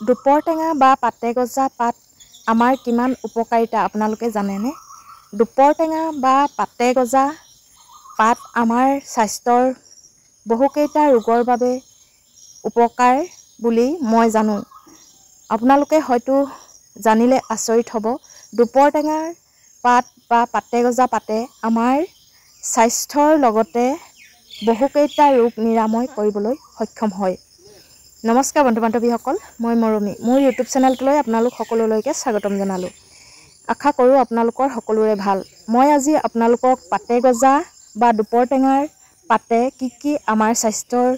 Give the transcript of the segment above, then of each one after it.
দুপৰ টেঙা বা পাতে গজা পাত আমাৰ কিমান উপকাৰিতা আপোনালোকে জানেনে? দুপৰ টেঙা বা পাতে গজা পাত আমাৰ স্বাস্থ্যৰ বহুকেইটা ৰোগৰ বাবে উপকাৰ বুলি মই জানো। আপোনালোকে হয়তো জানিলে আচৰিত হ'ব। দুপৰ টেঙাৰ পাত বা পাতে গজা পাতে আমাৰ স্বাস্থ্যৰ লগতে বহুকেইটা ৰোগ নিৰাময় কৰিবলৈ সক্ষম হয়। নমস্কাৰ বন্ধু বান্ধৱীসকল, মই মৰমী। মোৰ ইউটিউব চেনেলটোলৈ আপোনালোক সকলোলৈকে স্বাগতম জনালোঁ। আশা কৰোঁ আপোনালোকৰ সকলোৰে ভাল। মই আজি আপোনালোকক পাতে গজা বা দুপৰ টেঙাৰ পাতে কি আমাৰ স্বাস্থ্যৰ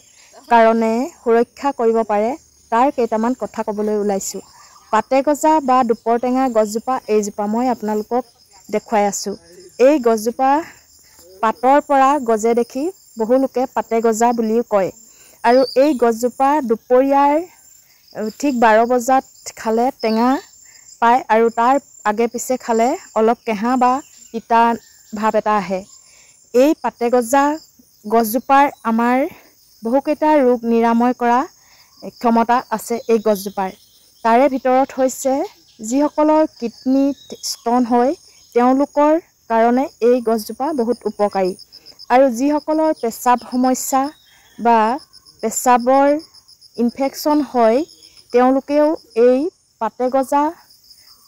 কাৰণে সুৰক্ষা কৰিব পাৰে তাৰ কেইটামান কথা ক'বলৈ ওলাইছোঁ। পাতে গজা বা দুপৰ টেঙা গছজোপা এইজোপা মই আপোনালোকক দেখুৱাই আছোঁ। এই গছজোপা পাতৰ পৰা গজে দেখি বহু লোকে পাতে গজা বুলিও কয়। আৰু এই গছজোপা দুপৰীয়াৰ ঠিক 12 বজাত খালে টেঙা পায় আৰু তাৰ আগে পিছে খালে অলপ কেঁহা বা তিতা ভাৱ এটা আহে। এই পাতে গজা গছজোপাৰ আমাৰ বহুকেইটা ৰোগ নিৰাময় কৰা ক্ষমতা আছে এই গছজোপাৰ। তাৰে ভিতৰত হৈছে যিসকলৰ কিডনীত ষ্ট'ন হয় তেওঁলোকৰ কাৰণে এই গছজোপা বহুত উপকাৰী। আৰু যিসকলৰ পেচাব সমস্যা বা পেচাবৰ ইনফেকশ্যন হয় তেওঁলোকেও এই পাতে গজা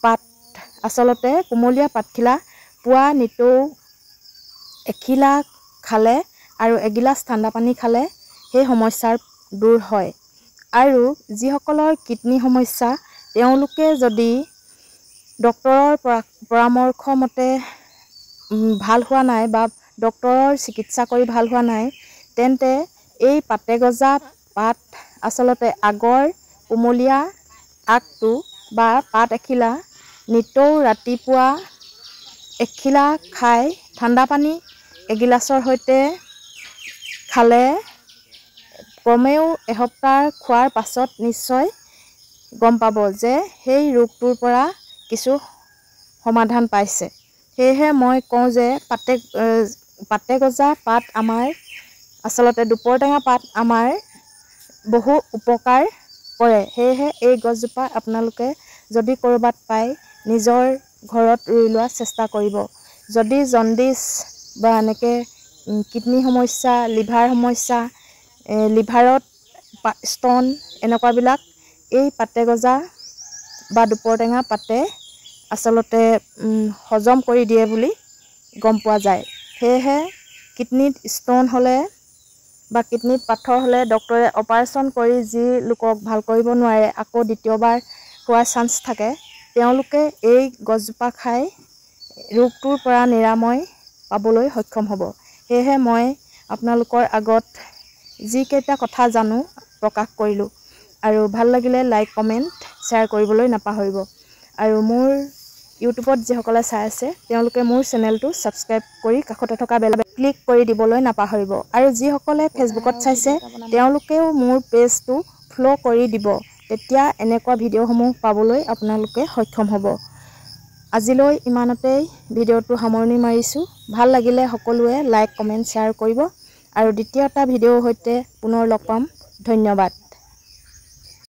পাত আচলতে কুমলীয়া পাতখিলা পুৱা নিতৌ এখিলা খালে আৰু এগিলাচ ঠাণ্ডা পানী খালে সেই সমস্যাৰ দূৰ হয়। আৰু যিসকলৰ কিডনী সমস্যা তেওঁলোকে যদি ডক্তৰৰ পৰামৰ্শ মতে ভাল হোৱা নাই বা ডক্তৰৰ চিকিৎসা কৰি ভাল হোৱা নাই তেন্তে এই পাতে গজা পাত আচলতে আগৰ কুমলীয়া আগটো বা পাত এখিলা নিতৌ ৰাতিপুৱা এখিলা খাই ঠাণ্ডা পানী এগিলাচৰ সৈতে খালে কমেও এসপ্তাহ খোৱাৰ পাছত নিশ্চয় গম পাব যে সেই ৰোগটোৰ পৰা কিছু সমাধান পাইছে। সেয়েহে মই কওঁ যে পাতে গজা পাত আমাৰ আচলতে দুপৰ টেঙা পাত আমাৰ বহু উপকাৰ কৰে। সেয়েহে এই গছজোপা আপোনালোকে যদি ক'ৰবাত পায় নিজৰ ঘৰত ৰুই লোৱাৰ চেষ্টা কৰিব। যদি জণ্ডিছ বা এনেকৈ কিডনী সমস্যা, লিভাৰ সমস্যা, লিভাৰত ষ্ট'ন এনেকুৱাবিলাক এই পাতে গজা বা দুপৰ টেঙা পাতে আচলতে হজম কৰি দিয়ে বুলি গম পোৱা যায়। সেয়েহে কিডনীত ষ্ট'ন হ'লে বা কিডনীত পাথৰ হ'লে ডক্তৰে অপাৰেশ্যন কৰি যি লোকক ভাল কৰিব নোৱাৰে আকৌ দ্বিতীয়বাৰ হোৱাৰ চান্স থাকে তেওঁলোকে এই গছজোপা খাই ৰোগটোৰ পৰা নিৰাময় পাবলৈ সক্ষম হ'ব। সেয়েহে মই আপোনালোকৰ আগত যিকেইটা কথা জানো প্ৰকাশ কৰিলোঁ। আৰু ভাল লাগিলে লাইক কমেণ্ট শ্বেয়াৰ কৰিবলৈ নাপাহৰিব। আৰু মোৰ ইউটিউবত যিসকলে চাই আছে তেওঁলোকে মোৰ চেনেলটো ছাবস্ক্ৰাইব কৰি কাষতে থকা বেল ক্লিক কৰি দিবলৈ নাপাহৰিব। আৰু যিসকলে ফেচবুকত চাইছে তেওঁলোকেও মোৰ পেজটো ফ'ল' কৰি দিব। তেতিয়া এনেকুৱা ভিডিঅ'সমূহ পাবলৈ আপোনালোকে সক্ষম হ'ব। আজিলৈ ইমানতেই ভিডিঅ'টো সামৰণি মাৰিছোঁ। ভাল লাগিলে সকলোৱে লাইক কমেণ্ট শ্বেয়াৰ কৰিব। আৰু দ্বিতীয় এটা ভিডিঅ'ৰ সৈতে পুনৰ লগ পাম। ধন্যবাদ।